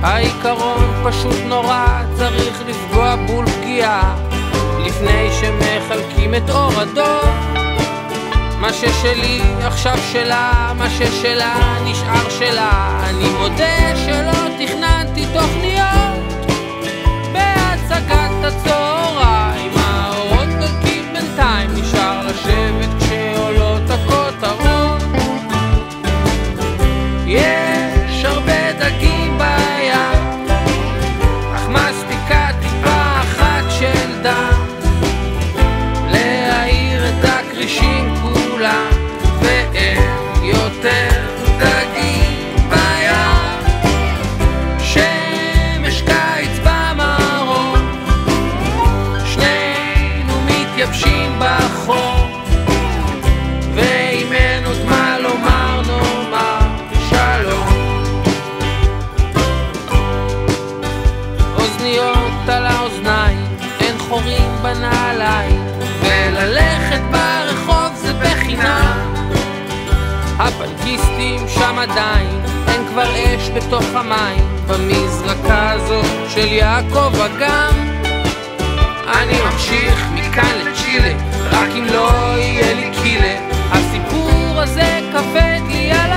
העיקרון פשוט נורא, צריך לפגוע בול פגיעה לפני שמחלקים את אור הדור. מה ששלי עכשיו שלה, מה ששלה נשאר שלה. אני מודה שלא תכננתי תוכניות בהצגת הצהריים, האורות דלקים בינתיים, נשאר לשבת כשעולות הכותרות. יש הרבה דגים בים, אך מספיקה טיפה אחת של דם להאיר את הקרישים כולם, ואין יותר דגים בים. שמש קיץ במרום, שנינו מתייבשים בחור, ואם אין עוד מה לומר נאמר שלום. אוזניות על האוזניים, אין חורים בנעליים, וללכת ברחוב זה בחינם. הפנקיסטים שם עדיין, אין כבר אש בתוך המים, במזרקה הזאת של יעקב אגם. אני ממשיך מכאן לצ'ילה, רק אם לא יהיה לי קילה. הסיפור הזה כבד לי על